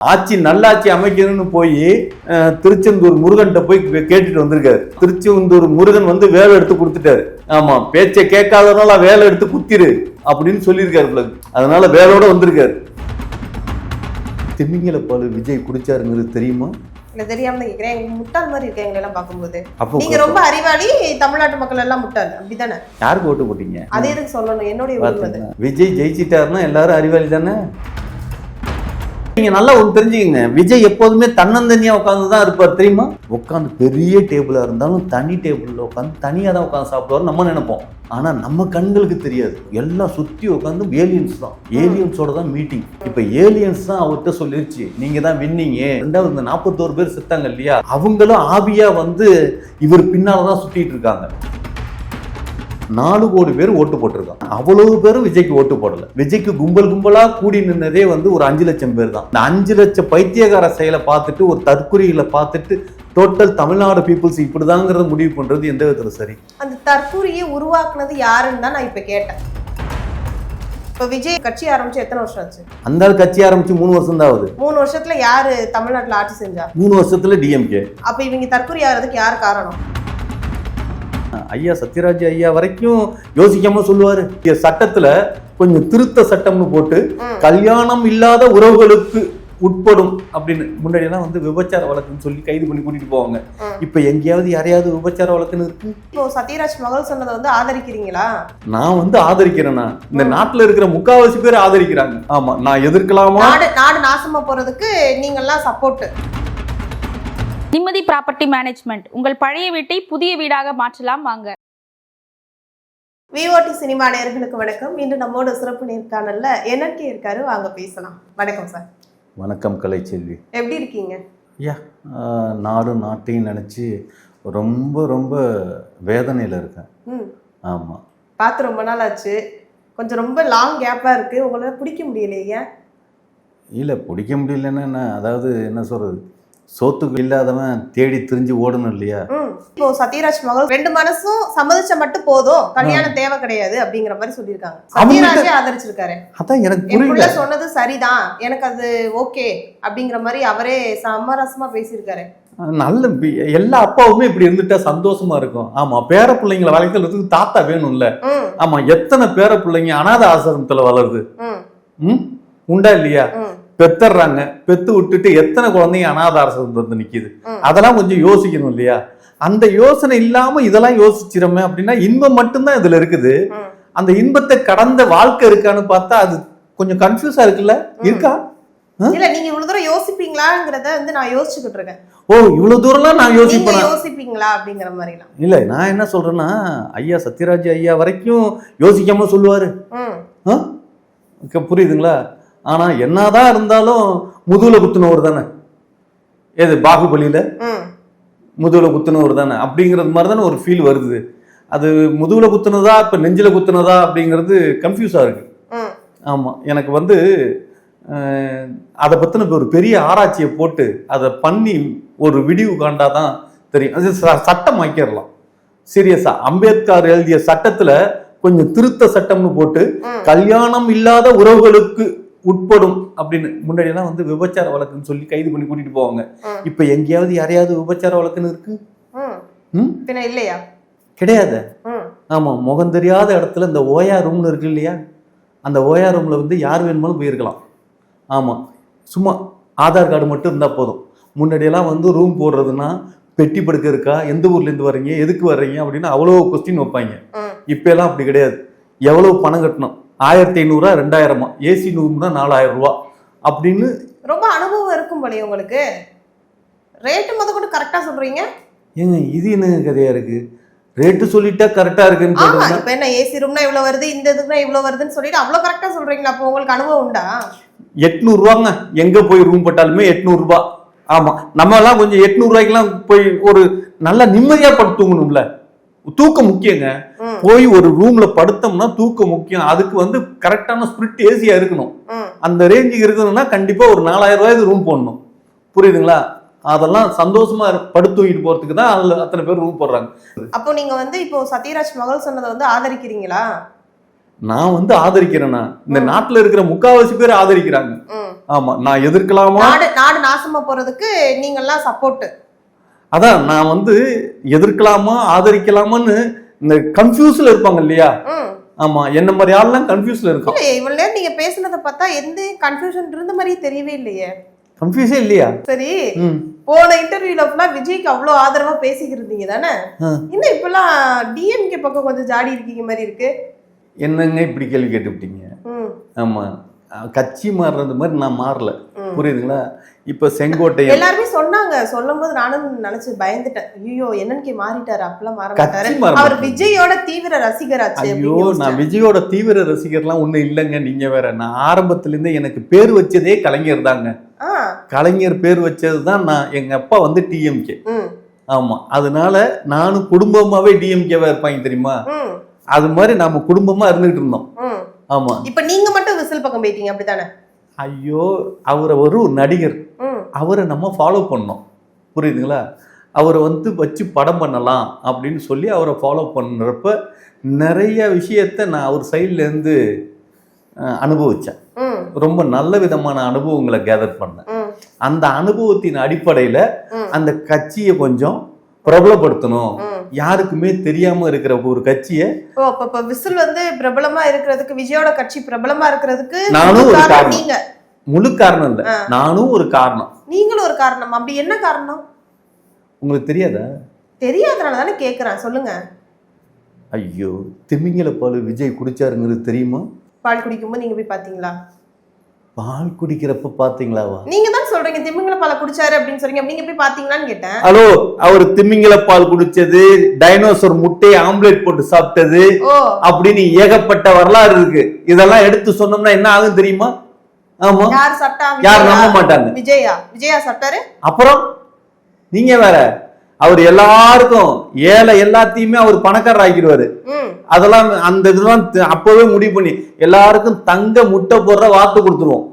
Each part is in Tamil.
ஆட்சி நல்லாட்சி அமைக்கணும்னு போய் திருச்செந்தூர் முருகன்கிட்ட போய் கேட்டுட்டு வந்திருக்காரு. திருச்செந்தூர் முருகன் வந்து வேலை எடுத்து கொடுத்துட்டாரு. ஆமா, பேச்சை கேட்காதனால வேலை எடுத்து குத்திரு அப்படின்னு சொல்லியிருக்காரு. அதனால வேலையோட வந்திருக்காரு. திமிங்கல பால் விஜய் குடிச்சாருங்கிறது தெரியுமா? இல்ல, தெரியாம கேக்குறேன். முட்டாள் மாதிரி இருக்கேன் எல்லாம் பார்க்கும்போது. நீங்க ரொம்ப அறிவாளி, தமிழ்நாட்டு மக்கள் எல்லாம் முட்டாள், அப்படித்தானே? யாருக்கு ஓட்டு போட்டீங்க? அதே எதுக்கு சொல்லணும்? என்னுடைய விஜய் ஜெயிச்சிட்டாருன்னா எல்லாரும் அறிவாளி தானே. நீங்க நல்லா ஒன்று தெரிஞ்சுக்கங்க, விஜய் எப்போதுமே தன்னந்தனியா உட்காந்துதான் இருப்பார் தெரியுமா? உட்காந்து பெரிய டேபிளா இருந்தாலும் தனி டேபிள்ல உட்காந்து தனியா தான் உட்காந்து சாப்பிடுவார் நம்ம நினைப்போம். ஆனா நம்ம கண்களுக்கு தெரியாது, எல்லாம் சுத்தி உட்காந்து ஏலியன்ஸ் தான், ஏலியன்ஸோட தான் மீட்டிங். இப்ப ஏலியன்ஸ் தான் அவர்கிட்ட சொல்லிருச்சு, நீங்க தான் வின்னீங்க. ரெண்டாவது இந்த 41 பேர் செத்தாங்க இல்லையா, அவங்களும் ஆவியா வந்து இவர் பின்னாலதான் சுத்திட்டு இருக்காங்க. 4 கோடி பேர் ஓட்டு போட்டிருக்காங்க. அவ்வளவு பேரும் விஜய்க்கு ஓட்டு போடல. விஜய்க்கு கும்பலா கூடி நின்னதே வந்து ஒரு 5 லட்சம் பேர் தான். இந்த 5 லட்சம் பைத்தியகார செயலை பார்த்துட்டு, ஒரு தற்குறிகளை பார்த்துட்டு டோட்டல் தமிழ்நாடு பீப்புள்ஸ் இப்படிதாங்கிறத முடிவு பண்றது எந்த விதத்துல சரி? அந்த தற்குறியை உருவாக்குனது யாருன்னு தான் நான் இப்ப கேட்டேன். இப்ப விஜய் கட்சி ஆரம்பிச்சு எத்தனை வருஷம் ஆச்சு? அந்த கட்சி ஆரம்பிச்சு 3 வருஷம் தான் ஆகுது. 3 வருஷத்துல யாரு தமிழ்நாட்டுல ஆட்சி செஞ்சா? 3 வருஷத்துல டிஎம்கே. அப்ப இவங்க தற்குறி ஆகிறதுக்கு யாரு காரணம்? ஐயா சத்யராஜ் ஐயா வரைக்கும் யோசிக்காம சொல்லுவாரு, சட்டத்துல கொஞ்சம் திருத்த சட்டம்னு போட்டு கல்யாணம் இல்லாத உறவுகளுக்கு உட்படும் அப்படின்னு. முன்னாடி எல்லாம் வந்து விபச்சார வழக்குன்னு சொல்லி கைது பண்ணி கூட்டிட்டு போவாங்க. இப்ப எங்கேயாவது யாரையாவது விபச்சார வழக்குன்னு இருக்கு? இப்போ சத்யராஜ் மகள் சொன்னதை வந்து ஆதரிக்கிறீங்களா? நான் வந்து ஆதரிக்கிறேன்னா, இந்த நாட்டுல இருக்கிற முக்காவாசி பேர் ஆதரிக்கிறாங்க. ஆமா, நான் எதிர்க்கலாமா? நாடு நாசமா போறதுக்கு நீங்க எல்லாம் சப்போர்ட். நிம்மதி ப்ராப்பர்ட்டி மேனேஜ்மெண்ட், உங்கள் பழைய வீட்டை புதிய வீடாக மாற்றலாம் வாங்க. விஓடி சினிமா நேயர்களுக்கு வணக்கம். இன்று நம்மோட சிறப்பு நேர்காணல்ல NNK இருக்காரு, வாங்க பேசலாம். வணக்கம் சார். வணக்கம் கலைச்செல்வி. எப்படி இருக்கீங்க? ஐயா, நாட்டையும் நினைச்சு ரொம்ப ரொம்ப வேதனையில இருக்கேன். ஆமா, பார்த்து ரொம்ப நாள் ஆச்சு. கொஞ்சம் ரொம்ப லாங் கேப்பா இருக்கு. உங்களால பிடிக்க முடியலையா? இல்ல, பிடிக்க முடியலன்னா அதாவது என்ன சொல்றது, சோத்துக்கு இல்லாதவன் தேடி திரிஞ்சு ஓடணும் இல்லையா? இப்போ சத்யராஜ் மகள் 2 மனசும் சம்மதிச்ச மட்டும் போதும், கல்யாணம் தேவை கிடையாது அப்படிங்கிற மாதிரி சொல்லியிருக்காங்க. சத்யராஜே ஆதரிச்சிருக்காரு. அதான் எனக்கு புரியல. சொன்னது சரிதான், எனக்கு அது ஓகே அப்படிங்கிற மாதிரி அவரே சமரசமா பேசியிருக்காரு. நல்ல, எல்லா அப்பாவுமே இப்படி இருந்துட்டா சந்தோஷமா இருக்கும். ஆமா, பேர பிள்ளைங்களை வளர்க்கறதுக்கு தாத்தா வேணும்ல. ஆமா, எத்தனை பேர பிள்ளைங்க அனாதை ஆசிரமத்துல வளருது, உண்டா இல்லையா? பெத்துறாங்க, பெத்து விட்டுட்டு எத்தனை குழந்தைங்க அனாதாரசம் வந்து நிக்குது. அதெல்லாம் கொஞ்சம் யோசிக்கணும் இல்லையா? அந்த யோசனை இல்லாம இதெல்லாம் யோசிச்சிரமே அப்படின்னா இன்பம் மட்டும்தான் இதுல இருக்குது. அந்த இன்பத்தை கடந்த வாழ்க்கை இருக்கான்னு பார்த்தா அது கொஞ்சம் கன்ஃபியூஸா இருக்குல்ல? இருக்கா? இல்ல, நீங்க இவ்வளவு தூரம் யோசிப்பீங்களாங்கிறத வந்து நான் யோசிச்சுக்கிட்டு இருக்கேன். ஓ, இவ்வளவு தூரம்லாம் நான் யோசிப்பீங்களா அப்படிங்கிற மாதிரி எல்லாம் இல்ல. நான் என்ன சொல்றேன்னா, ஐயா சத்யராஜ் ஐயா வரைக்கும் யோசிக்காம சொல்லுவாரு, புரியுதுங்களா? ஆனா என்னதான் இருந்தாலும் முதுகுல குத்துனவர் தானே. ஏது பாகுபலியில முதுகுல குத்துனவர் தானே அப்படிங்கிறது மாதிரி தானே ஒரு ஃபீல் வருது. அது முதுகுல குத்துனதா இப்ப நெஞ்சில குத்துனதா அப்படிங்கிறது கன்ஃபியூஸா இருக்கு. ஆமா, எனக்கு வந்து அதை பத்தின ஒரு பெரிய ஆராய்ச்சியை போட்டு அதை பண்ணி ஒரு விடிவு காண்டாதான் தெரியும். அது சட்டம் ஆக்கிடலாம் சீரியஸா. அம்பேத்கர் எழுதிய சட்டத்துல கொஞ்சம் திருத்த சட்டம்னு போட்டு கல்யாணம் இல்லாத உறவுகளுக்கு உட்படும் அப்படின்னு. முன்னாடி எல்லாம் வந்து விபச்சார வழக்குன்னு சொல்லி கைது பண்ணி கூட்டிட்டு போவாங்க. இப்ப எங்கேயாவது யாரையாவது விபச்சார வழக்குன்னு இருக்கு? இல்லையா? கிடையாது. ஆமா, முகம் தெரியாத இடத்துல இந்த ஓயா ரூம்னு இருக்கு இல்லையா, அந்த ஓயா ரூம்ல வந்து யார் வேணுமாலும் போயிருக்கலாம். ஆமா, சும்மா ஆதார் கார்டு மட்டும் இருந்தா போதும். முன்னாடியெல்லாம் வந்து ரூம் போடுறதுன்னா பெட்டி படுக்க இருக்கா, எந்த ஊர்ல இருந்து வர்றீங்க, எதுக்கு வர்றீங்க அப்படின்னு அவ்வளவு கொஸ்டின் வைப்பாங்க. இப்ப எல்லாம் அப்படி கிடையாது. எவ்வளவு பணம் கட்டணும், 1500 2000, ஏசி ரூம்னா 4000 ரூபா அப்படின்னு. ரொம்ப அனுபவம் இருக்கும் போலயே உங்களுக்கு. ரேட்டு முத கூட கரெக்டா சொல்றீங்க. ஏங்க, இது என்ன கதையா இருக்கு? ரேட்டு சொல்லிட்டா கரெக்டா இருக்குன்னு சொல்றீங்க. இப்ப என்ன ஏசி ரூம்னா இவ்வளவு வருது, இந்த இதுக்குனா இவ்வளவு வருதுன்னு சொல்லிட்டு அவ்வளவு கரெக்டா சொல்றீங்களா? அப்போ உங்களுக்கு அனுபவம் உண்டா? 800 ரூபாங்க, எங்க போய் ரூம் போட்டாலுமே 800 ரூபாய். ஆமா, நம்ம எல்லாம் கொஞ்சம் 800 ரூபாய்க்கெல்லாம் போய் ஒரு நல்ல நிம்மதியா படுத்து தூங்கணும்ல. தூக்கம் முக்கியங்க. போய் ஒரு ரூம்ல படுத்தோம்னா தூக்கம் முக்கியம். அதுக்கு வந்து கரெக்டான ஸ்பிரிட் ஏசியா இருக்கணும். அந்த ரேஞ்சுக்கு இருக்கணும்னா கண்டிப்பா ஒரு 4000 ரூபாய்க்கு ரூம் போடணும். புரியுதுங்களா? அதெல்லாம் சந்தோஷமா படுத்துக்கிட்டு போறதுக்கு தான் அதுல அத்தனை பேர் ரூம் போடுறாங்க. அப்போ நீங்க வந்து இப்போ சத்யராஜ் மகள் சொன்னதை வந்து ஆதரிக்கிறீங்களா? நான் வந்து ஆதரிக்கிறேன்னா இந்த நாட்டுல இருக்கிற முக்காவாசி பேர் ஆதரிக்கிறாங்க. ஆமா, நான் எதிர்க்கலாமா? நாடு நாசமா போறதுக்கு நீங்க எல்லாம் சப்போர்ட். அதான் நான் வந்து எதிர்க்கலாமா ஆதரிக்கலாமான்னு இந்த கன்ஃபியூஸ்ல இருப்பாங்க இல்லையா? ஆமா, என்ன மாதிரி ஆள்லாம் கன்ஃபியூஸ்ல இருக்கும். இல்ல இவ்வளவு நேரம் நீங்க பேசுனதை பார்த்தா எந்த கன்ஃபியூஷன் இருந்த மாதிரியே தெரியவே இல்லையே. கன்ஃபியூஸே இல்லையா? சரி, போன இன்டர்வியூல ஃபுல்லா விஜய்க்கு அவ்வளவு ஆதரவா பேசிக்கிட்டு இருந்தீங்க தானே, இன்னும் இப்பெல்லாம் டிஎம்கே பக்கம் கொஞ்சம் ஜாடி இருக்கீங்க மாதிரி இருக்கு. என்னங்க இப்படி கேள்வி கேட்டுவிட்டீங்க? ஆமா, கட்சி மாறுறது மாதிரி நான் மாறல, புரியுதுங்களா? இப்ப செங்கோட்டை எல்லாருமே சொன்னாங்க, சொல்லும் போது நானும் நினைச்சு பயந்துட்டேன். ஐயோ என்னன்னு மாறிட்டாரு, அப்பெல்லாம் மாற மாட்டாரு, அவர் விஜயோட தீவிர ரசிகராச்சு. ஐயோ, நான் விஜயோட தீவிர ரசிகர்லாம் ஒண்ணும் இல்லைங்க. நீங்க வேற, நான் ஆரம்பத்துல இருந்தே எனக்கு பேர் வச்சதே கலைஞர் தாங்க. கலைஞர் பேர் வச்சதுதான். நான் எங்க அப்பா வந்து டிஎம்கே. ஆமா, அதனால நானும் குடும்பமாவே டிஎம்கேவா இருப்பாங்க தெரியுமா? அது மாதிரி நாம குடும்பமா இருந்துகிட்டு இருந்தோம். ஆமா, இப்ப நீங்க மட்டும் விசில் பக்கம் போயிட்டீங்க அப்படித்தானே? ஐயோ, அவரை ஒரு நடிகர், அவரை நம்ம ஃபாலோ பண்ணோம், புரியுதுங்களா? அவரை வந்து வச்சு படம் பண்ணலாம் அப்படின்னு சொல்லி அவரை ஃபாலோ பண்ணுறப்ப நிறைய விஷயத்த நான் அவர் சைட்லேருந்து அனுபவித்தேன். ரொம்ப நல்ல விதமான அனுபவங்களை கேதர் பண்ணேன். அந்த அனுபவத்தின் அடிப்படையில் அந்த கட்சியை கொஞ்சம் பிரபலப்படுத்தணும், யாருக்குமே தெரியாம இருக்கிற ஒரு கட்சியை. விசில் வந்து பிரபலமா இருக்கிறதுக்கு, விஜயோட கட்சி பிரபலமா இருக்கிறதுக்கு நானும் ஒரு காரணம். முழு காரணம் இல்ல, நானும் ஒரு காரணம். நீங்களும் ஒரு காரணம். அப்படி என்ன காரணம் உங்களுக்கு தெரியாதா? தெரியாதனால தானே கேக்குறேன், சொல்லுங்க. ஐயோ, திமிங்கல பால் விஜய் குடிச்சாருங்கிறது தெரியுமா? பால் குடிக்கும்போது நீங்க போய் பாத்தீங்களா? பால் குடிக்கிறப்ப பாத்தீங்களாவா? நீங்க தான் சொல்றீங்க திமிங்கல பால் குடிச்சாரு அப்படின்னு சொல்றீங்க, நீங்க போய் பாத்தீங்களான்னு கேட்டேன். ஹலோ, அவர் திமிங்கல பால் குடிச்சது, டைனோசர் முட்டையை ஆம்லெட் போட்டு சாப்பிட்டது அப்படின்னு ஏகப்பட்ட வரலாறு இருக்கு. இதெல்லாம் எடுத்து சொன்னோம்னா என்ன ஆகும் தெரியுமா? ஆமா, யார் சாப்பிட்டா? யார் நம்ப மாட்டாங்க. விஜயா சாப்பிட்டாரு. அப்புறம் நீங்க வேற, அவர் எல்லாருக்கும் ஏழை எல்லாத்தையுமே அவர் பணக்காரர் ஆக்கிடுவாரு. அதெல்லாம் அந்த இதெல்லாம் அப்பவே முடிவு பண்ணி எல்லாருக்கும் தங்க முட்டை போடுற வார்த்தை கொடுத்துருவோம்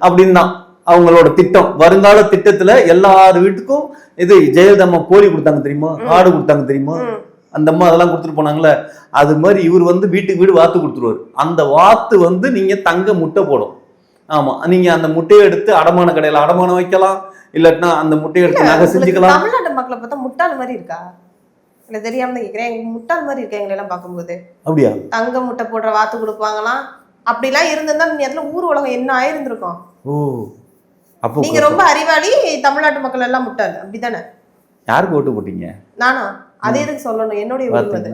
அப்படின்னு தான் அவங்களோட திட்டம். வருங்கால திட்டத்துல எல்லார் வீட்டுக்கும் இது ஜெயலலிதா கோழி கொடுத்தாங்க தெரியுமா, ஆடு கொடுத்தாங்க தெரியுமா, அந்த அம்மா அதெல்லாம் கொடுத்துட்டு போனாங்களே, அது மாதிரி இவர் வந்து வீட்டுக்கு வீடு வாத்து கொடுத்துருவாரு. அந்த வாத்து வந்து நீங்க தங்க முட்டை போடும். ஆமா, நீங்க அந்த முட்டையை எடுத்து அடமான கடையில அடமானம் வைக்கலாம், இல்லாட்டினா அந்த முட்டையை எடுத்து நகை செஞ்சுக்கலாம். தமிழ்நாட்டு மக்களை பார்த்தா முட்டாள் மாதிரி இருக்கா? இல்ல தெரியாம கேக்குறேன், முட்டாள் மாதிரி இருக்கா எங்களை எல்லாம் பார்க்கும்போது? அப்படியா? தங்க முட்டை போடுற வாத்து கொடுப்பாங்களாம், அப்படிலாம் இருந்திருந்தா நீ ஊர் உலகம் என்ன ஆயிருந்திருக்கும். ஓ, அப்போ நீங்க ரொம்ப அறிவாளி, தமிழ்நாட்டு மக்கள் எல்லாம் முட்டாள், அப்படித்தானே? யாருக்கு ஓட்டு போட்டீங்க? நானா? அதே எதுக்கு சொல்லணும், என்னுடைய உரிமை.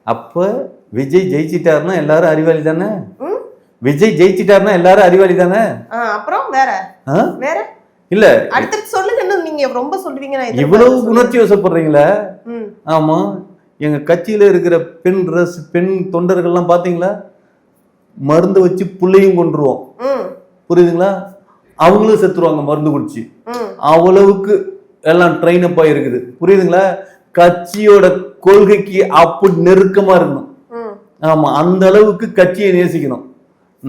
அப்ப விஜய் ஜெயிச்சிட்டாருன்னா எல்லாரும் அறிவாளி தானே? விஜய் ஜெயிச்சிட்டாருன்னா எல்லாரும் அறிவாளி தானே? அப்புறம் வேற வேற இல்ல, அடுத்து சொல்லுங்க. என்ன நீங்க ரொம்ப சொல்லுவீங்க, இவ்வளவு உணர்ச்சி வசப்படுறீங்களா? ஆமா, எங்க கட்சியில இருக்கிற பெண் தொண்டர்கள்லாம் பாத்தீங்களா, மருந்து வச்சு புள்ளையும் கொண்டுருவோம், புரியுதுங்களா? அவங்களும் செத்துருவாங்க மருந்து குடிச்சு. அவ்வளவுக்கு எல்லாம் ட்ரெயின் அப் ஆயிருக்குது, புரியுதுங்களா? கட்சியோட கொள்கைக்கு அப்படி நெருக்கமா இருக்கணும். ஆமா, அந்த அளவுக்கு கட்சியை நேசிக்கணும்.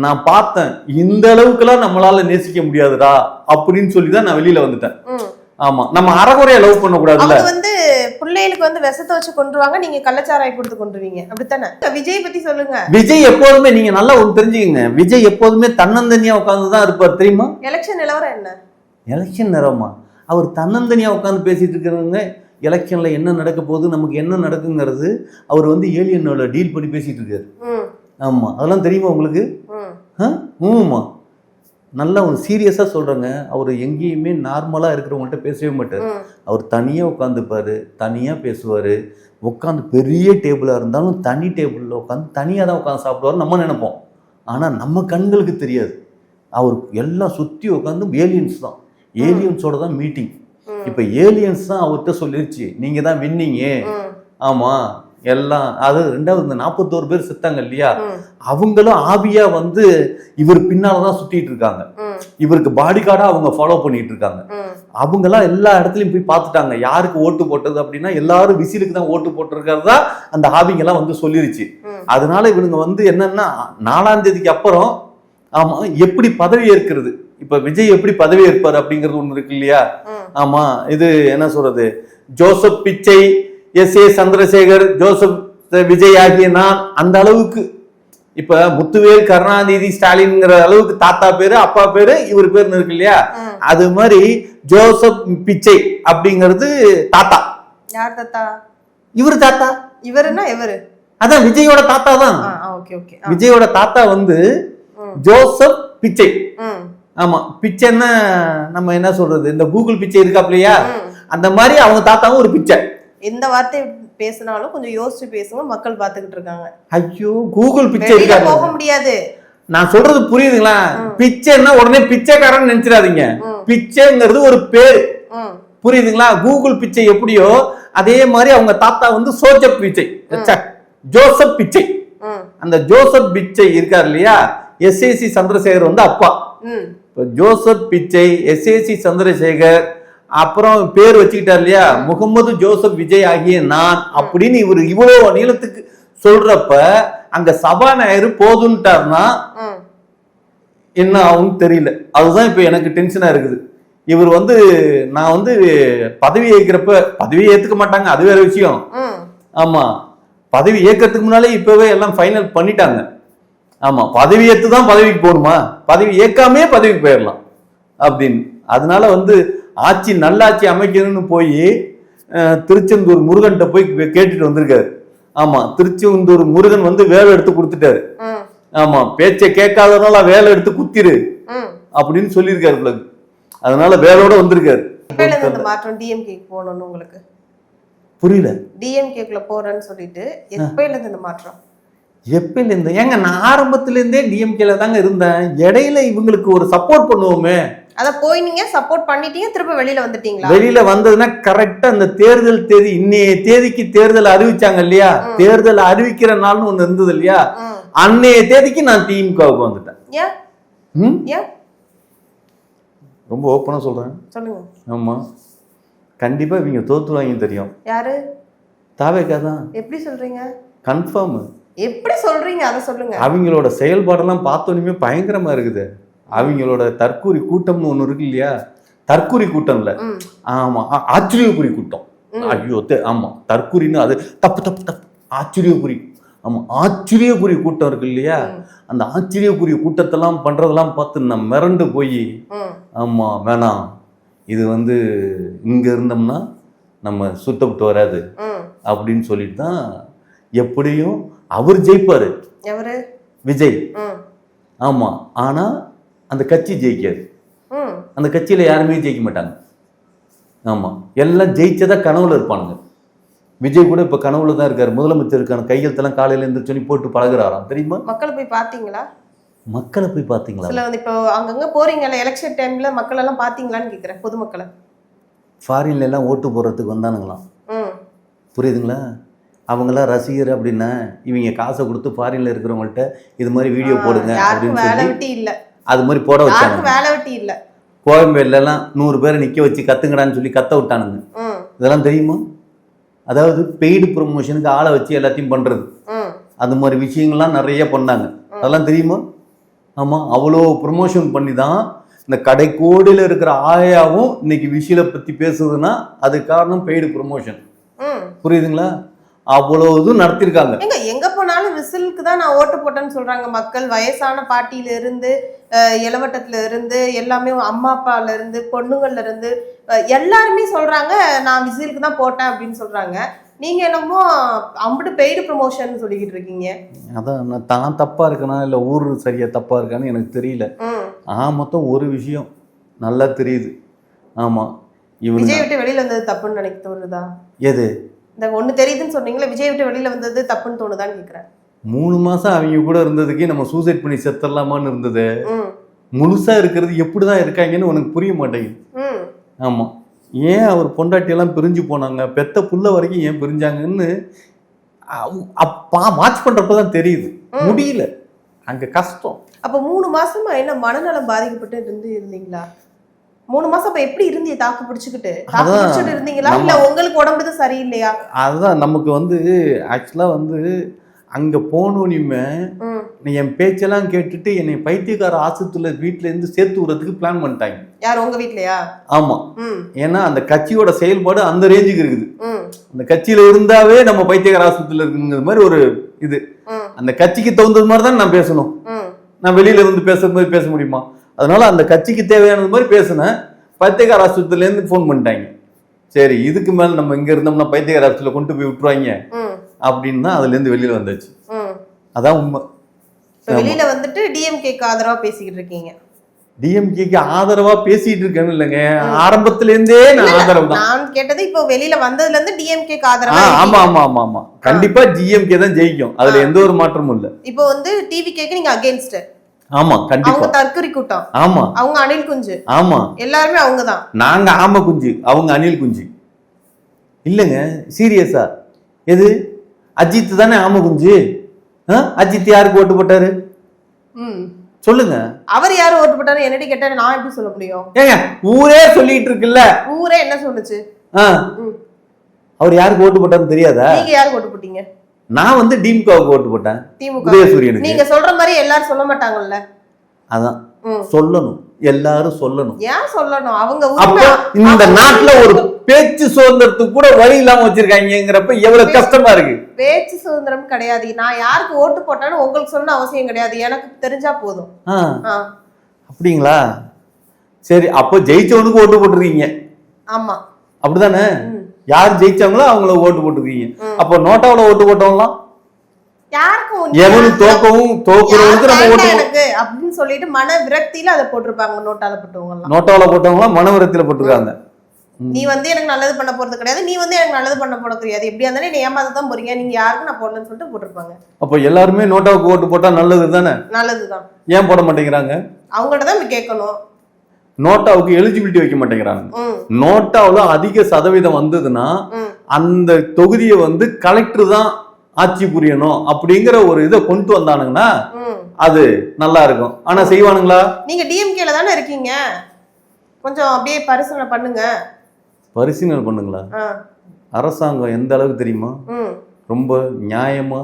நான் பார்த்தேன், இந்த அளவுக்குலாம் நம்மளால நேசிக்க முடியாதுடா அப்படின்னு சொல்லிதான் நான் வெளியில வந்துட்டேன். ஆமா, நம்ம அறகுறையா லவ் பண்ண கூடாதுல்ல. வந்து பிள்ளைகளுக்கு வந்து விஷத்தை வச்சு கொண்டுருவாங்க, நீங்க கள்ளச்சாராய் கொடுத்து கொண்டுருவீங்க, அப்படித்தானே? விஜய் பத்தி சொல்லுங்க. விஜய் எப்போதுமே, நீங்க நல்லா ஒண்ணு தெரிஞ்சுக்கங்க, விஜய் எப்போதுமே தன்னந்தனியா உட்கார்ந்துதான் இருப்பார் தெரியுமா? எலெக்ஷன் நிலவரம் என்ன? எலெக்ஷன் நிலவரமா? அவர் தன்னந்தனியா உட்கார்ந்து பேசிட்டு இருக்கிறவங்க எலெக்ஷன்ல என்ன நடக்க போகுது, நமக்கு என்ன நடக்குங்கிறது அவர் வந்து ஏலியனோட டீல் பண்ணி பேசிட்டு இருக்காரு. ஆமா, அதெல்லாம் தெரியுமா உங்களுக்கு? ஆமா, நல்லா ஒரு சீரியஸா சொல்றேங்க. அவர் எங்கேயுமே நார்மலா இருக்கிறவங்கள்ட்ட பேசவே மாட்டார். அவர் தனியா உட்காந்துப்பாரு, தனியா பேசுவாரு. உட்காந்து பெரிய டேபிளா இருந்தாலும் தனி டேபிள்ல உட்காந்து தனியா தான் உட்காந்து சாப்பிடுவாரு நம்ம நினைப்போம். ஆனா நம்ம கண்களுக்கு தெரியாது, அவர் எல்லாம் சுத்தி உட்காந்து ஏலியன்ஸ் தான், ஏலியன்ஸோட தான் மீட்டிங். இப்ப ஏலியன்ஸ் தான் அவர்கிட்ட சொல்லிருச்சு, நீங்க தான் வின்னிங்க. ஆமா, எல்லாம் அது ரெண்டாவது இந்த 41 பேர் செத்தாங்க இல்லையா, அவங்களும் ஆவியா வந்து இவர் பின்னாலதான் சுத்திட்டு இருக்காங்க. இவருக்கு பாடி கார்டா அவங்க ஃபாலோ பண்ணிட்டு இருக்காங்க. அவங்க எல்லாம் எல்லா இடத்துலயும் போய் பார்த்துட்டாங்க யாருக்கு ஓட்டு போட்டது அப்படின்னா எல்லாரும் விசிலுக்கு தான் ஓட்டு போட்டிருக்கிறதா அந்த ஆவிங்க எல்லாம் வந்து சொல்லிருச்சு. அதனால இவனுங்க வந்து என்னன்னா 4ஆம் தேதிக்கு அப்புறம் ஆமா எப்படி பதவி ஏற்கிறது, இப்ப விஜய் எப்படி பதவி ஏற்பாரு அப்படிங்கிறது ஒண்ணு இருக்கு இல்லையா. ஆமா, இது என்ன சொல்றது, ஜோசப் பிச்சை, எஸ் ஏ சந்திரசேகர், ஜோசப் விஜய் ஆகிய நான் அந்த அளவுக்கு இப்ப முத்துவேல் கருணாநிதி ஸ்டாலின்ங்கிற அளவுக்கு தாத்தா பேரு அப்பா பேரு இவர் பேருன்னு இருக்கு இல்லையா, அது மாதிரி ஜோசப் பிச்சை அப்படிங்கிறது தாத்தா. யார் தாத்தா? இவரு தாத்தா. இவருன்னா எவரு? அதான் விஜயோட தாத்தா தான். விஜயோட தாத்தா வந்து ஜோசப் பிச்சை. ஆமா, பிச்சைன்னா நம்ம என்ன சொல்றது, இந்த கூகுள் பிச்சை இருக்காப்லையா, அந்த மாதிரி அவங்க தாத்தாவும் ஒரு பிச்சை. இந்த வார்த்தை பேசினாலும் கொஞ்சம் யோசிச்சு பேசுங்க, மக்கள் பாத்துக்கிட்டு இருக்காங்க. ஐயோ, கூகுள் பிச்சை இருக்கா, போக முடியாது. நான் சொல்றது புரியுதுங்களா? பிச்சைன்னா உடனே பிச்சைக்காரன் நினைச்சிடாதீங்க. பிச்சைங்கிறது ஒரு பேரு, புரியுதுங்களா? கூகுள் பிச்சை எப்படியோ அதே மாதிரி அவங்க தாத்தா வந்து சோஜப் பிச்சை, ஜோசப் பிச்சை. அந்த ஜோசப் பிச்சை இருக்காரு இல்லையா, எஸ்ஏசி சந்திரசேகர் வந்து அப்பா. ஜோசப் பிச்சை, எஸ்ஏசி சந்திரசேகர், அப்புறம் பேர் வச்சுக்கிட்டார் இல்லையா முகமது ஜோசப் விஜய் ஆகிய நான் அப்படின்னு இவர் இவ்வளவு நீளத்துக்கு சொல்றப்ப அங்க சபாநாயகர் போதுன்ட்டார்னா என்ன ஆகும்னு தெரியல. அதுதான் இப்ப எனக்கு டென்ஷனா இருக்குது. இவர் வந்து நான் வந்து பதவி ஏற்கிறப்ப பதவி ஏத்துக்க மாட்டாங்க, அது வேற விஷயம். ஆமா, பதவி ஏற்கிறதுக்கு முன்னாலே இப்பவே எல்லாம் ஃபைனல் பண்ணிட்டாங்க. ஆமா, பதவி ஏத்து தான் பதவிக்கு போகணுமா, பதவி ஏற்காமே பதவிக்கு போயிடலாம் அப்படின்னு. அதனால வந்து ஆட்சி நல்லாட்சி அமைக்கணும்னு போய் திருச்செந்தூர் முருகன்கிட்ட போய் கேட்டுட்டு வந்திருக்காரு. ஆமா, திருச்செந்தூர் முருகன் வந்து வேலை எடுத்து கொடுத்துட்டாரு. ஆமா, பேச்சை கேட்காதனால வேலை எடுத்து குத்திரு அப்படின்னு சொல்லியிருக்காரு. அதனால வேலையோட வந்திருக்காரு. மாற்றம் டிஎம்கே போகணும்னு உங்களுக்கு புரியல? டிஎம்கேக்குள்ள போறேன்னு சொல்லிட்டு எப்பயில இருந்து இந்த மாற்றம்? எப்பயில இருந்து? ஏங்க, நான் ஆரம்பத்துல இருந்தே டிஎம்கேல தாங்க இருந்தேன். இடையில இவங்களுக்கு ஒரு சப்போர்ட் பண்ணுவோமே, அத போய் நீங்க சப்போர்ட் பண்ணிட்டீங்க, திரும்ப வெளியில வந்துட்டீங்களா? வெளியில வந்ததுன்னா கரெக்டா அந்த தேர்தல் தேதி, இன்னைய தேதிக்கு தேர்தல் அறிவிச்சாங்க இல்லையா, தேர்தல் அறிவிக்கிற நாள்னு ஒண்ணு இருந்தது இல்லையா, அன்னைய தேதிக்கு நான் திமுகவுக்கு வந்துட்டேன். ரொம்ப ஓப்பனா சொல்றேன். சொல்லுங்க. ஆமா, கண்டிப்பா இவங்க தோத்துவாங்க தெரியும். யாரு? தாவேகா தான். எப்படி சொல்றீங்க? கன்ஃபார்ம். எப்படி சொல்றீங்க, அத சொல்லுங்க. அவங்களோட செயல்பாடெல்லாம் பார்த்தோன்னே பயங்கரமா இருக்குது. அவங்களோட தற்கூரி கூட்டம்னு ஒண்ணு இருக்கு இல்லையா, தற்கூரி கூட்டம்ல, ஆமா ஆச்சரியக்குறி கூட்டம். ஐயோ, ஆமா தற்கூரின்னு அது தப்பு தப்பு தப்பு, ஆச்சரியக்குறி. ஆமா, ஆச்சரியக்குறி கூட்டம் இருக்கு இல்லையா, அந்த ஆச்சரியக்குரிய கூட்டத்தெல்லாம் பண்றதெல்லாம் பார்த்து நான் மிரண்டு போய், ஆமா வேணாம், இது வந்து இங்க இருந்தோம்னா நம்ம சுத்தப்பட்டு வராது அப்படின்னு சொல்லிட்டு தான் எப்படியும் அவர் ஜெயிப்பாரு. எவரு? விஜய். ஆமா, ஆனா அந்த கட்சி ஜெயிக்காது. அந்த கட்சியில யாருமே ஜெயிக்க மாட்டாங்க. ஆமா, எல்லாம் ஜெயிச்சதா கனவுல இருப்பானுங்க. விஜய் கூட இப்ப கனவுல தான் இருக்காரு. முதலமைச்சருக்கான கையெழுத்தெல்லாம் காலையில இருந்து சொல்லி போட்டு பழகுறாராம், தெரியுமா? மக்களை போய் பாத்தீங்களா? மக்களை போய் பாத்தீங்களா? சில வந்து இப்போ அங்கங்க போறீங்கல்ல எலெக்ஷன் டைம்ல, மக்கள் எல்லாம் பாத்தீங்களான்னு கேக்குறேன், பொதுமக்களை. ஃபாரின்ல எல்லாம் ஓட்டு போடுறதுக்கு வந்தானுங்களாம், புரியுதுங்களா? அவங்களாம் ரசிகர் அப்படின்னா இவங்க காசை கொடுத்து ஃபாரின்ல இருக்கிறவங்கள்ட்ட இது மாதிரி வீடியோ போடுங்க அப்படின்னு சொல்லி அது மாதிரி போட வச்சாங்க. வேலை வெட்டி இல்ல. கோயம்பேடுல எல்லாம் 100 பேரை நிக்க வச்சு கத்துங்கடான்னு சொல்லி கத்த விட்டானுங்க. இதெல்லாம் தெரியுமா? அதாவது பெய்டு ப்ரொமோஷனுக்கு ஆளை வச்சு எல்லாத்தையும் பண்றது, அந்த மாதிரி விஷயங்கள்லாம் நிறைய பண்ணாங்க. அதெல்லாம் தெரியுமா? ஆமா, அவ்வளோ ப்ரொமோஷன் பண்ணி தான் இந்த கடைக்கோடியில் இருக்கிற ஆயாவும் இன்னைக்கு விஷயத்தை பத்தி பேசுறதுன்னா அது காரணம் பெய்டு ப்ரொமோஷன். புரியுதுங்களா? அவ்வளவு நடத்திருக்காங்க. எங்க போனாலும் விசிலுக்கு தான் நான் ஓட்டு போட்டேன்னு சொல்றாங்க மக்கள். வயசான பாட்டியில இருந்து இளவட்டத்துல இருந்து எல்லாமே, அம்மா அப்பால இருந்து பொண்ணுங்கள்ல இருந்து எல்லாருமே சொல்றாங்க நான் விசிலுக்கு தான் போட்டேன் அப்படின்னு சொல்றாங்க. நீங்க என்னமோ அம்பிட்டு பெய்டு ப்ரமோஷன் சொல்லிக்கிட்டு இருக்கீங்க. அதான் நான் தான் தப்பா இருக்கனா இல்ல ஊர் சரியா தப்பா இருக்கான்னு எனக்கு தெரியல. மொத்தம் ஒரு விஷயம் நல்லா தெரியுது. ஆமா, விஜய் விட்டு வெளியில வந்தது தப்புன்னு நினைக்க தோணுதா? எது? இந்த ஒண்ணு தெரியுதுன்னு சொன்னீங்களா, விஜய் விட்டு வெளியில வந்தது தப்புன்னு தோணுதான்னு கேக்குறேன். 3 மாசம் அவங்க கூட இருந்ததுக்கே நம்ம சூசைட் பண்ணி செத்துடலாமான்னு இருந்தது. முழுசா இருக்கிறது எப்படிதான் இருக்காங்கன்னு உனக்கு புரிய மாட்டேங்குது. ஆமா, ஏன் அவர் பொண்டாட்டியெல்லாம் பிரிஞ்சு போனாங்க, பெத்த புள்ள வரைக்கும் ஏன் பிரிஞ்சாங்கன்னு வாட்ச் பண்றப்பதான் தெரியுது. முடியல, அங்க கஷ்டம். அப்ப 3 மாசமா என்ன மனநலம் பாதிக்கப்பட்டு இருந்தீங்களா? 3 மாசம் அப்ப எப்படி இருந்தீங்க? தாக்கு பிடிச்சுக்கிட்டு இருந்தீங்களா இல்ல உங்களுக்கு உடம்புது சரியில்லையா? அதுதான் நமக்கு வந்து ஆக்சுவலா வந்து அங்க போனோன்னுமே என் பேச்செல்லாம் கேட்டுட்டு என்னை பைத்தியக்கார ஆஸ்பத்திரியில வீட்டுல இருந்து சேர்த்து விடுறதுக்கு பிளான் பண்ணிட்டாங்க. யார், உங்க வீட்லயா? ஆமா, ஏன்னா அந்த கட்சியோட செயல்பாடு அந்த ரேஞ்சுக்கு இருக்குது. அந்த கட்சியில இருந்தாவே நம்ம பைத்தியக்கார ஆஸ்பத்திரியில இருக்குங்கிற மாதிரி ஒரு இது. அந்த கட்சிக்கு தகுந்தது மாதிரி தான் நான் பேசணும். ம். நான் வெளியில இருந்து பேசுறது மாதிரி பேச முடியுமா? அதனால அந்த கட்சிக்கு தேவையானது மாதிரி பேசுனேன். பைத்தியக்கார ஆஸ்பத்திரியிலேருந்து ஃபோன் பண்ணிட்டாங்க. சரி, இதுக்கு மேல நம்ம இங்க இருந்தோம்னா பைத்தியக்கார ஆஸ்பத்திரியில கொண்டு போய் விட்டுருவாங்க ம். அப்படின்னு தான் அதுல இருந்து வெளியில வந்துச்சு. ம். அதான் உண்மை. இப்ப வெளியில வந்துட்டு டிஎம்கேக்கு ஆதரவா பேசிக்கிட்டு இருக்கீங்க. டிஎம்கேக்கு ஆதரவா பேசிட்டு இருக்கேன்னு இல்லைங்க, ஆரம்பத்துல இருந்தே நான் ஆதரவு தான். நான் கேட்டது இப்போ வெளியில வந்ததுல இருந்து டிஎம்கேக்கு ஆதரவா ஆமா இருக்கீங்க. ஆமா ஆமா ஆமா கண்டிப்பா டிஎம்கே தான் ஜெயிக்கும். அதுல எந்த ஒரு மாற்றமும் இல்ல. இப்போ வந்து டிவிகேக்கு நீங்க அகைன்ஸ்ட். ஆமா அவங்க கண்டிப்பா. தற்கொலை கூட்டம், ஆமா அவங்க அணில் குஞ்சு, ஆமா. எல்லாருமே அவங்கதான். நாங்க ஆம குஞ்சு, அவங்க அணில் குஞ்சு. இல்லைங்க, சீரியஸா. எது அஜித் தானே ஆம குஞ்சு? அஜித் யாருக்கு ஓட்டு போட்டாரு ம். சொல்லுங்க. அவர் யாரு ஓட்டு போட்டாரு என்னடி கேட்டா நான் எப்படி சொல்ல முடியும்? ஏங்க ஊரே சொல்லிட்டு இருக்குல்ல. ஊரே என்ன சொல்லுச்சு? ம். அவர் யாருக்கு ஓட்டு போட்டாருன்னு தெரியாதா? நீங்க யாருக்கு ஓட்டு போட்டீங்க? நான் வந்து டிமுகவுக்கு ஓட்டு போட்டேன். திமுக. உதயசூரியனுக்கு. நீங்க சொல்ற மாதிரி எல்லாரும் சொல்ல மாட்டாங்கல்ல. அதான் ம். சொல்லணும், எல்லாரும் சொல்லணும். ஏன் சொல்லணும்? அவங்க அப்ப உண்மை. இந்த அவங்க நாட்டுல ஒரு பேச்சு சுதந்திரத்துக்கு கூட வழி இல்லாம வச்சிருக்காங்கிறப்ப எவ்வளவு கஷ்டமா இருக்கு. பேச்சு சுதந்திரம் கிடையாது. நான் யாருக்கு ஓட்டு போட்டாலும் உங்களுக்கு சொல்லணும் அவசியம் கிடையாது. எனக்கு தெரிஞ்சா போதும். ஆ. அப்படிங்களா? சரி, அப்போ ஜெயிச்சவனுக்கு ஓட்டு போட்டுருக்கீங்க. ஆமா. அப்படிதானே? ம். யார் ஜெயிச்சாங்களோ அவங்கள ஓட்டு போட்டுருக்கீங்க. அப்போ நோட்டாவுல ஓட்டு போட்டவங்களாம் யாருக்கும் எவனும் தோக்குறவனுக்கு நம்ம ஓட்டு எனக்கு அப்படின்னு சொல்லிட்டு மன விரக்தியில அதை போட்டிருப்பாங்க. நோட்டால போட்டவங்க எல்லாம். நோட்டாவுல போட்டவங்களாம் மனவரத்தில போட்டிருக்காங்க. நீ வந்து எனக்கு நல்லது பண்ண போறது கிடையாது, நீ வந்து எனக்கு நல்லது பண்ண போறது கிடையாது, எப்படியா இருந்தாலும் நீ ஏமாத்த தான் போறீங்க, நீங்க யாருக்கும் நான் போடலன்னு சொல்லிட்டு போட்டிருப்பாங்க. அப்போ எல்லாருமே நோட்டாவுக்கு ஓட்டு போட்டா நல்லது தானே? நல்லதுதான். ஏன் போட மாட்டேங்கிறாங்க? அவங்கள்ட்ட தான் கேட்கணும். நோட்டாவுக்கு எலிஜிபிலிட்டி வைக்க மாட்டேங்கிறாங்க. ம். நோட்டாவுல அதிக சதவீதம் வந்ததுன்னா ம். அந்த தொகுதியை வந்து கலெக்டர் தான் ஆட்சி புரியணும் அப்படிங்கிற ஒரு இதை கொண்டு வந்தானுங்கன்னா ம். அது நல்லா இருக்கும். ஆனா செய்வானுங்களா? நீங்க டிஎம்கேல தானே இருக்கீங்க, கொஞ்சம் அப்படியே பரிசீலனை பண்ணுங்க. பரிசீலனை பண்ணுங்களா? ஆ. அரசாங்கம் எந்த அளவுக்கு தெரியுமா? ம். ரொம்ப நியாயமா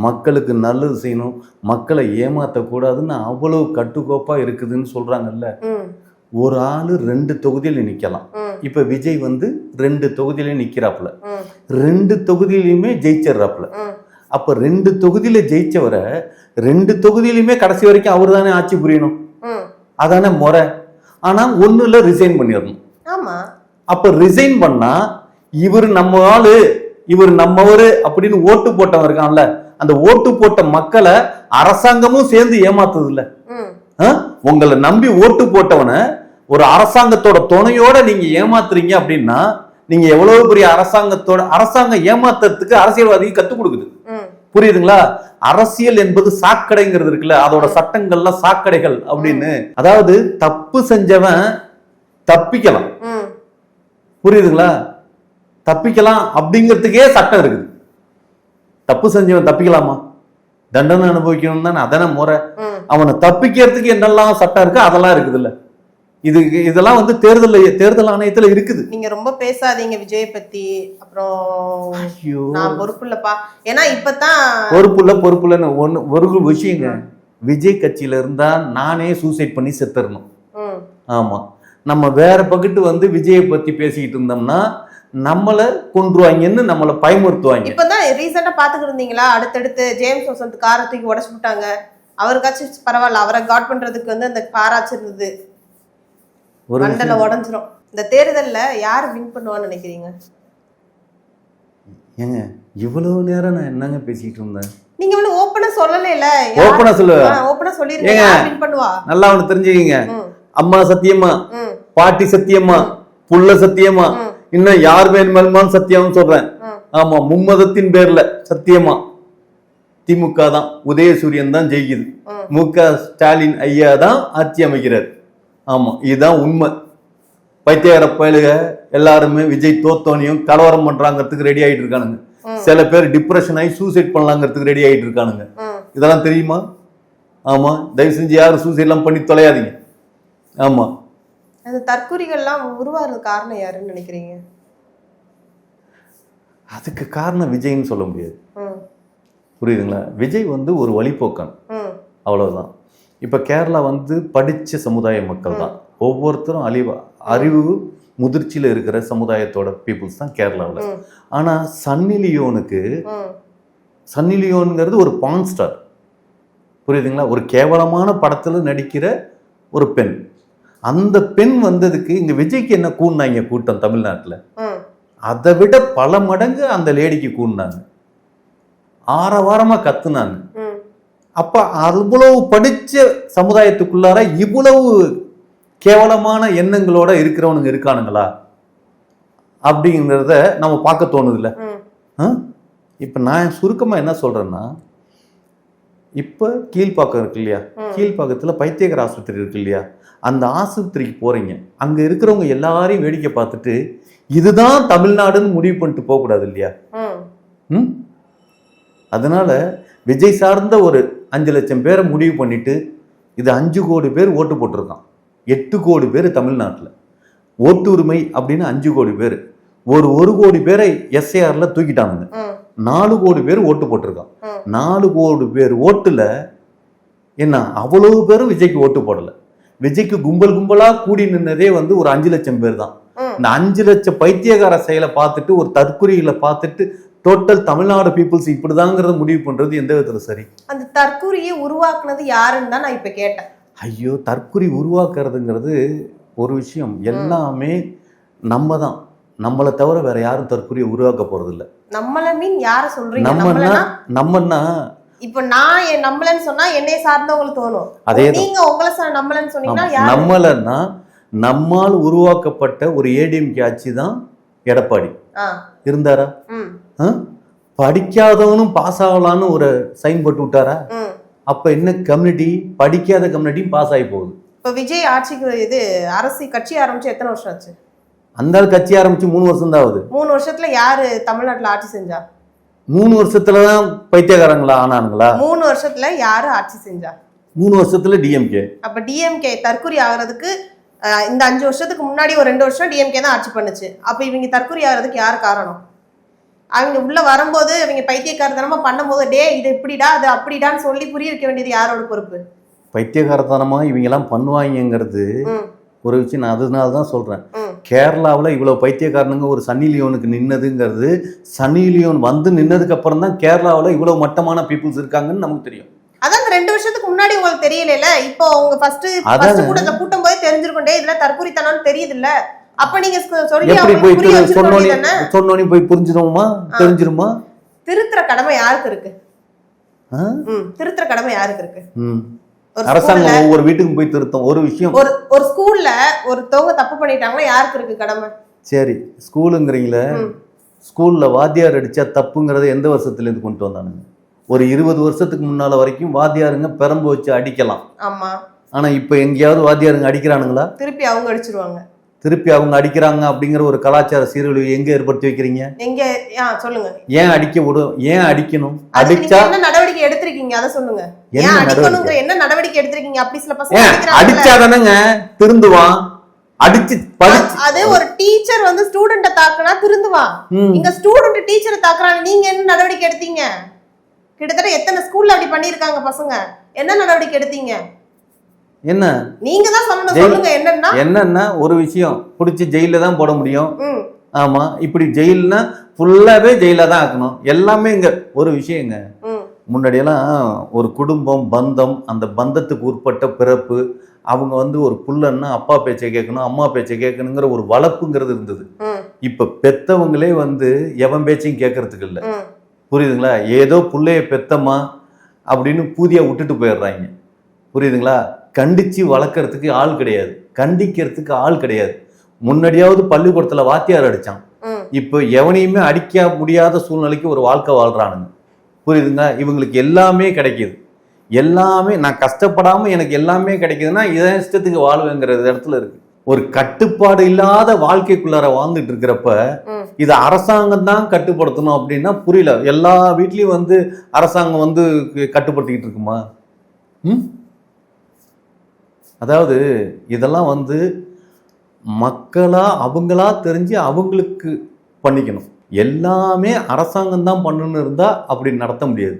மக்களுக்கு நல்லது செய்யணும், மக்களை ஏமாத்தக்கூடாதுன்னு அவ்வளவு கட்டுக்கோப்பா இருக்குதுன்னு சொல்றாங்கல்ல. ம். ஒரு ஆளு 2 தொகுதியில நிக்கலாம். ம். இப்ப விஜய் வந்து 2 தொகுதியில நிக்கிறாப்புல, ம். 2 தொகுதியிலுமே ஜெயிச்சிடறாப்புல. ம். அப்ப 2 தொகுதியில ஜெயிச்சவரை 2 தொகுதியிலுமே கடைசி வரைக்கும் அவர் தானே ஆட்சி புரியணும். ம். அதானே முறை. ஆனா ஒண்ணுல ரிசைன் பண்ணிடணும். ஆமா. அப்ப ரிசைன் பண்ணா இவர் நம்ம ஆளு, இவர் நம்மவரு அப்படின்னு ஓட்டு போட்டவன் இருக்கான்ல, அந்த ஓட்டு போட்ட மக்களை அரசாங்கமும் சேர்ந்து ஏமாத்துது இல்ல. ம். உங்களை நம்பி ஓட்டு போட்டவனை ஒரு அரசாங்கத்தோட துணையோட நீங்க ஏமாத்துறீங்க அப்படின்னா நீங்க எவ்வளவு பெரிய அரசாங்கம் ஏமாத்துறதுக்கு அரசியல்வாதிக்கு கத்துக் கொடுக்குது. ம். புரியுதுங்களா? அரசியல் என்பது சாக்கடைங்கிறது இருக்குல்ல, அதோட சட்டங்கள்லாம் சாக்கடைகள் அப்படின்னு. அதாவது தப்பு செஞ்சவன் தப்பிக்கலாம். ம். புரியுதுங்களா? தப்பிக்கலாம் அப்படிங்கிறதுக்கே சட்டம் இருக்குது. தப்பு செஞ்சவன் தப்பிக்கலாமா? தண்டனை அனுபவிக்கணும் தானே, அதான முறை. ம். அவனை தப்பிக்கிறதுக்கு என்னெல்லாம் சட்டம் இருக்கு அதெல்லாம் இருக்குது இல்ல. இதெல்லாம் வந்து தேர்தல் ஆணையத்துல இருக்குது. நீங்க ரொம்ப பேசாதீங்க விஜய் பத்தி. அப்புறம் ஐயோ, நான் பொறுப்பு இல்லப்பா. ஏன்னா இப்பதான் பொறுப்புலன்னு ஒரு விஷயங்க. விஜய் கட்சியில இருந்தா நானே சூசைட் பண்ணி செத்துறணும். ம். ஆமா, நம்ம வேற பக்கத்து வந்து விஜயை பத்தி பேசிக்கிட்டு இருந்தோம்னா நம்மளை கொன்றுவாங்கன்னு நம்மளை பயமுறுத்துவாங்க. இப்பதான் ரீசெண்டா பாத்துக்கிட்டு இருந்தீங்களா, அடுத்தடுத்து ஜேம்ஸ் வசந்த் காரை தூக்கி உடச்சு விட்டாங்க. அவருக்காச்சும் பரவாயில்ல, அவரை காட் பண்றதுக்கு வந்து அந்த காராச்சு இருந்தது. ஒரு மண்டல உடஞ்சிரும். இந்த தேர்தல்ல யாரு வின் பண்ணுவான்னு நினைக்கிறீங்க? ஏங்க இவ்வளவு நேரம் நான் என்னங்க பேசிட்டு இருந்தேன்? நீங்க வந்து ஓப்பனா சொல்லல. ஓப்பனா சொல்லுவேன். ஓப்பனா சொல்லிருங்க. யார் வின் பண்ணுவா? நல்லா அவனு தெரிஞ்சுக்கீங்க. ம். அம்மா சத்தியமா, ம். பாட்டி சத்தியமா, புள்ள சத்தியமா, ம். இன்னும் யார் வேணுமான்னு சத்தியம்னு சொல்றேன். ம். ஆமா, மும்மதத்தின் பேர்ல சத்தியமா திமுக தான், உதயசூரியன் தான் ஜெயிக்குது. ம். மு.க. ஸ்டாலின் ஐயா தான் ஆட்சி அமைக்கிறார். ஆமா, இதுதான் உண்மை. பைத்தியார பயலுக எல்லாருமே விஜய் தோத்தோனையும் கலவரம் பண்றாங்கிறதுக்கு ரெடி ஆயிட்டு இருக்கானுங்க. சில பேர் டிப்ரெஷன் ஆகி சூசைட் பண்ணலாங்கிறதுக்கு ரெடி ஆயிட்டு இருக்கானுங்க. இதெல்லாம் தெரியுமா? ஆமா, தயவு செஞ்சு யாரும் சூசைட் எல்லாம் பண்ணி தொலையாதீங்க. ஆமா, அந்த தற்கொலைகள்லாம் உருவாகிறது காரணம் யாருன்னு நினைக்கிறீங்க? அதுக்கு காரணம் விஜய்ன்னு சொல்ல முடியாது. ம். புரியுதுங்களா? விஜய் வந்து ஒரு வழிபோக்கன், ம். அவ்வளவுதான். இப்ப கேரளா வந்து படிச்ச சமுதாய மக்கள் தான். ஒவ்வொருத்தரும் அறிவு முதிர்ச்சியில இருக்கிற சமுதாயத்தோட பீப்புள்ஸ் தான் கேரளாவில். ம். ஆனா சன்னி லியோனுக்கு, ம். சன்னி லியோனுங்கிறது ஒரு பான் ஸ்டார். புரியுதுங்களா? ஒரு கேவலமான படத்துல நடிக்கிற ஒரு பெண். அந்த பெண் வந்ததுக்கு இங்க விஜய்க்கு என்ன கூடினாங்க கூட்டம் தமிழ்நாட்டுல, அதை விட பல மடங்கு அந்த லேடிக்கு கூடினாங்க. ஆரவாரமா கத்துனாங்க. அப்ப அவ்வளவு படிச்ச சமுதாயத்துக்குள்ளார இவ்வளவு கேவலமான எண்ணங்களோட இருக்கிறவனுங்க இருக்கானுங்களா அப்படிங்கிறத நம்ம பார்க்க தோணுது இல்ல. இப்ப நான் சுருக்கமா என்ன சொல்றேன்னா, இப்ப கீழ்ப்பாக்கம் இருக்கு இல்லையா, கீழ்ப்பாக்கத்துல பைத்தியக்கார ஆஸ்பத்திரி இருக்கு இல்லையா, அந்த ஆஸ்பத்திரிக்கு போறீங்க, அங்க இருக்கிறவங்க எல்லாரையும் வேடிக்கை பார்த்துட்டு இதுதான் தமிழ்நாடுன்னு முடிவு பண்ணிட்டு போக கூடாது இல்லையா? அதனால விஜய் சார்ந்த ஒரு 5 லட்சம் பேரை முடிவு பண்ணிட்டு இது 5 கோடி பேர் ஓட்டு போட்டிருக்கான். 8 கோடி பேர் தமிழ்நாட்டில் ஓட்டு உரிமை அப்படின்னு 5 கோடி பேர். ஒரு கோடி பேரை எஸ்ஏஆர்ல தூக்கிட்டானுங்க. 4 கோடி பேர் ஓட்டு போட்டிருக்கான். 4 கோடி பேர் ஓட்டுல என்ன அவ்வளவு பேரும் விஜய்க்கு ஓட்டு போடல. விஜய்க்கு கும்பல் கும்பலா கூடி நின்னதே வந்து ஒரு 5 லட்சம் பேர் தான். இந்த 5 லட்சம் பைத்தியகார செயலை பார்த்துட்டு ஒரு தற்குறிகளை பார்த்துட்டு டோட்டல் தமிழ்நாடு பீப்புள்ஸ் இப்படிதாங்கிறத முடிவு பண்றது எந்த விதத்துல சரி? அந்த தற்குறியை உருவாக்குனது யாருன்னு தான் நான் இப்ப கேட்டேன். ஐயோ, தற்குறி உருவாக்குறதுங்கிறது ஒரு விஷயம். எல்லாமே நம்ம தான். நம்மளை தவிர வேற யாரும் தற்குறியை உருவாக்க போறது இல்ல. நம்மள மீன் யார சொல்றீங்க? நம்மன்னா இப்ப நான் நம்மளன்னு சொன்னா என்னை சார்ந்தவங்களுக்கு தோணும். அதே நீங்க உங்களை நம்மளன்னு சொன்னீங்கன்னா நம்மளன்னா நம்மால் உருவாக்கப்பட்ட ஒரு ஏடிஎம்கே ஆட்சி தான் எடப்பாடி இருந்தாரா? படிக்காதவனும் பாஸ் ஆகலான்னு ஒரு சைன் போட்டு விட்டாரா? அப்ப என்ன கம்யூனிட்டி, படிக்காத கம்யூனிட்டி பாஸ் ஆகி போகுது. இப்ப விஜய் ஆட்சிக்கு இது அரசு கட்சி ஆரம்பிச்சு எத்தனை வருஷம் ஆச்சு? அந்த கட்சி ஆரம்பிச்சு 3 வருஷம் தான் ஆகுது. 3 வருஷத்துல யாரு தமிழ்நாட்டுல ஆட்சி செஞ்சா? 3 வருஷத்துலதான் பைத்தியக்காரங்களா ஆனானுங்களா? 3 வருஷத்துல யாரு ஆட்சி செஞ்சா? 3 வருஷத்துல டிஎம்கே. அப்ப டிஎம்கே தற்குறி ஆகிறதுக்கு இந்த 5 வருஷத்துக்கு முன்னாடி ஒரு 2 வருஷம் டிஎம்கே தான் ஆட்சி பண்ணுச்சு. அப்ப இவங்க தற்குறி ஆகிறதுக்கு யாரு காரணம்? அவங்க உள்ள வரும்போது அவங்க பைத்தியக்காரத்தனமா பண்ணும்போது டே இது இப்படிடா அது அப்படிடான்னு சொல்லி புரிய வைக்க வேண்டியது யாரோட பொறுப்பு? பைத்தியக்காரத்தனமா இவங்க எல்லாம் பண்ணுவாங்கிறது ஒரு விஷயம். நான் அதனால தான் சொல்றேன், கேரளாவில் இவ்வளவு பைத்தியக்காரனுங்க ஒரு சன்னி லியோனுக்கு நின்னதுங்கிறது, சன்னி லியோன் வந்து நின்னதுக்கு அப்புறம் தான் கேரளாவில் இவ்வளவு மட்டமான பீப்புள்ஸ் இருக்காங்கன்னு நமக்கு தெரியும். அதான் 2 வருஷத்துக்கு முன்னாடி உங்களுக்கு தெரியல. இப்போ உங்க ஃபர்ஸ்ட் கூட்டத்துல கூட்டம் போய் தெரிஞ்சிருக்கோண்டே இதுல தற்குறித்தனம்னு தெரியுது இல்ல. அப்ப நீங்க சொல்லி சொன்னோனே போய் புரிஞ்சிருமா தெரிஞ்சிருமா? திருத்துற கடமை யாருக்கு இருக்கு? திருத்துற கடமை யாருக்கு இருக்கு? அரசாங்கம் ஒவ்வொரு வீட்டுக்கு போய் திருத்தம் ஒரு விஷயம். ஒரு ஸ்கூல்ல ஒருத்தவங்க தப்பு பண்ணிட்டாங்கன்னா யாருக்கு இருக்கு கடமை? சரி, ஸ்கூலுங்கிறீங்களே, ஸ்கூல்ல வாத்தியார் அடிச்சா தப்புங்கிறத எந்த வருஷத்துல இருந்து கொண்டு வந்தானுங்க? ஒரு 20 வருஷத்துக்கு முன்னால வரைக்கும் வாத்தியாருங்க பெரம்பு வச்சு அடிக்கலாம். ஆமா. ஆனா இப்ப எங்கேயாவது வாத்தியாருங்க அடிக்கிறானுங்களா? திருப்பி அவங்க அடிச்சிருவாங்க. திருப்பி அவங்க அடிக்கிறாங்க அப்படிங்கிற ஒரு கலாச்சார சீரழிவு எங்க ஏற்படுத்தி வைக்கிறீங்க? எங்க சொல்லுங்க. ஏன் அடிக்க விடும்? ஏன் அடிக்கணும்? அடிச்சா என்ன நடவடிக்கை எடுத்திருக்கீங்க அத சொல்லுங்க. ஏன் அடிக்கணும்ங்கற என்ன நடவடிக்கை எடுத்திருக்கீங்க? அப்படி சில பசங்க அடிக்கிறாங்க. அடிச்சாதானங்க திருந்துவான். அடிச்சு அது ஒரு டீச்சர் வந்து ஸ்டூடண்ட்ட தாக்குனா திருந்துவான். இங்க ஸ்டூடண்ட் டீச்சரை தாக்குறாங்க. நீங்க என்ன நடவடிக்கை எடுத்தீங்க? கிட்டத்தட்ட எத்தனை ஸ்கூல்ல அப்படி பண்ணிருக்காங்க பசங்க. என்ன நடவடிக்கை எடுத்தீங்க? என்ன நீங்க தான் சொல்லணும். சொல்லுங்க என்னன்னா ஒரு விஷயம் புடிச்சு ஜெயில தான் போட முடியும். ஆமா, இப்படி ஜெயில்னா ஃபுல்லாவே ஜெயில தான் ஆக்கணும். எல்லாமே இங்க ஒரு விஷயங்க. முன்னாடியெல்லாம் ஒரு குடும்பம் பந்தம், அந்த பந்தத்துக்கு உட்பட்ட பிறப்பு, அவங்க வந்து ஒரு புள்ளன்னா அப்பா பேச்சை கேட்கணும் அம்மா பேச்சை கேட்கணுங்கிற ஒரு வளர்ப்புங்கிறது இருந்தது. இப்ப பெத்தவங்களே வந்து எவன் பேச்சையும் கேட்கறதுக்கு இல்லை. புரியுதுங்களா? ஏதோ புள்ளைய பெத்தம்மா அப்படின்னு பூதியா விட்டுட்டு போயிடுறாங்க. புரியுதுங்களா? கண்டிச்சு வளர்க்கறதுக்கு ஆள் கிடையாது, கண்டிக்கிறதுக்கு ஆள் கிடையாது. முன்னாடியாவது பள்ளிக்கூடத்துல வாத்தியார் அடிச்சான், இப்போ எவனையுமே அடிக்க முடியாத சூழ்நிலைக்கு ஒரு வாழ்க்கை வாழ்றானுங்க. புரியுதுங்களா? இவங்களுக்கு எல்லாமே கிடைக்குது. எல்லாமே நான் கஷ்டப்படாம எனக்கு எல்லாமே கிடைக்குதுன்னா இதன் இஷ்டத்துக்கு வாழ்வேங்கிற இடத்துல இருக்கு. ஒரு கட்டுப்பாடு இல்லாத வாழ்க்கைக்குள்ளார வாழ்ந்துட்டு இருக்கிறப்ப இது அரசாங்கம் தான் கட்டுப்படுத்தணும் அப்படின்னா புரியல. எல்லா வீட்லயும் வந்து அரசாங்கம் வந்து கட்டுப்படுத்திக்கிட்டு இருக்குமா? அதாவது இதெல்லாம் வந்து மக்களா அவங்களா தெரிஞ்சு அவங்களுக்கு பண்ணிக்கணும். எல்லாமே அரசாங்கம் தான் பண்ணணும்னு இருந்தா அப்படி நடத்த முடியாது.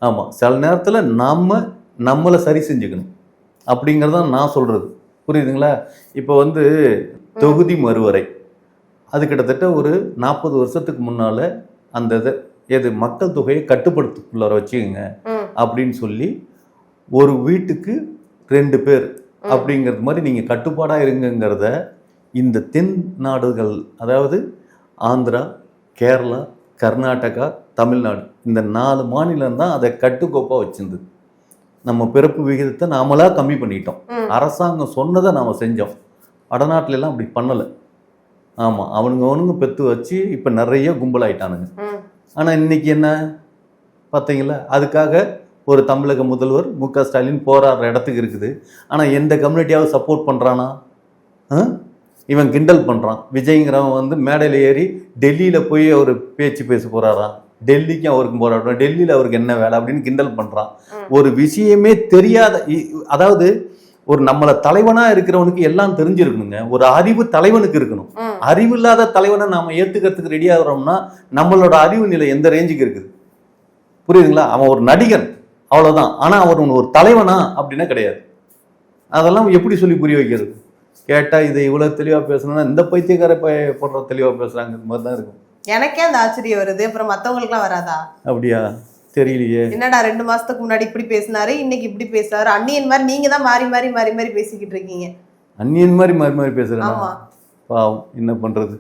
ஆமா, சில நேரத்துல நம்மளை சரி செஞ்சுக்கணும் அப்படிங்கறத நான் சொல்றது. புரியுதுங்களா? இப்போ வந்து தொகுதி மறுவரை அது கிட்டத்தட்ட ஒரு 40 வருஷத்துக்கு முன்னால அந்த எது மக்கள் தொகையை கட்டுப்படுத்துக்குள்ளார வச்சுக்கோங்க அப்படின்னு சொல்லி ஒரு வீட்டுக்கு 2 பேர் அப்படிங்கிறது மாதிரி நீங்கள் கட்டுப்பாடாக இருங்கங்கிறத இந்த தென் நாடுகள், அதாவது ஆந்திரா, கேரளா, கர்நாடகா, தமிழ்நாடு, இந்த 4 மாநிலம் தான் அதை கட்டுக்கோப்பாக வச்சிருந்தது. நம்ம பிறப்பு விகிதத்தை நாமளா கம்மி பண்ணிட்டோம். அரசாங்கம் சொன்னதை நாம் செஞ்சோம். வடநாட்டுல எல்லாம் அப்படி பண்ணலை. ஆமாம், அவனுங்க பெற்று வச்சு இப்போ நிறைய கும்பலாயிட்டானுங்க. ஆனால் இன்னைக்கு என்ன பார்த்தீங்களா? அதுக்காக ஒரு தமிழக முதல்வர் மு.க. ஸ்டாலின் போராடுற இடத்துக்கு இருக்குது. ஆனால் எந்த கம்யூனிட்டியாவது சப்போர்ட் பண்ணுறானா? இவன் கிண்டல் பண்ணுறான். விஜய்ங்கிறவன் வந்து மேடையில் ஏறி டெல்லியில் போய் அவர் பேச்சு பேச போகிறாராம். டெல்லிக்கும் அவருக்கு போராடுறோம், டெல்லியில் அவருக்கு என்ன வேலை அப்படின்னு கிண்டல் பண்ணுறான். ஒரு விஷயமே தெரியாத, அதாவது ஒரு நம்மளை தலைவனா இருக்கிறவனுக்கு எல்லாம் தெரிஞ்சிருக்கணுங்க. ஒரு அறிவு தலைவனுக்கு இருக்கணும். அறிவு இல்லாத தலைவனை நாம ஏத்துக்கிறதுக்கு ரெடி ஆகிறோம்னா நம்மளோட அறிவு நிலை எந்த ரேஞ்சுக்கு இருக்குது? புரியுதுங்களா? அவன் ஒரு நடிகன், அவ்வளவுதான். ஆனா அவன் ஒரு தலைவனா அப்படின்னா கிடையாது. அதெல்லாம் எப்படி சொல்லி புரிய வைக்கிறது? கேட்டா இதை இவ்வளவு தெளிவா பேசணும்னா இந்த பைத்தியக்கார போடுற தெளிவா பேசுறாங்க மாதிரி தான் இருக்கும். எனக்கே அந்த ஆச்சரியம் வருது. அப்புறம் மத்தவங்களுக்குலாம் வராதா? அப்படியா? தெரியலையே. என்னடா 2 மாசத்துக்கு முன்னாடி இப்படி பேசினாரு, இன்னைக்கு இப்படி பேசுறாரு. அந்நியன் மாதிரி நீங்க தான் மாறி மாறி மாறி மாறி பேசிக்கிட்டு இருக்கீங்க. அந்நியன் மாதிரி மாறி மாறி பேசுறேன். பாவம், என்ன பண்றது?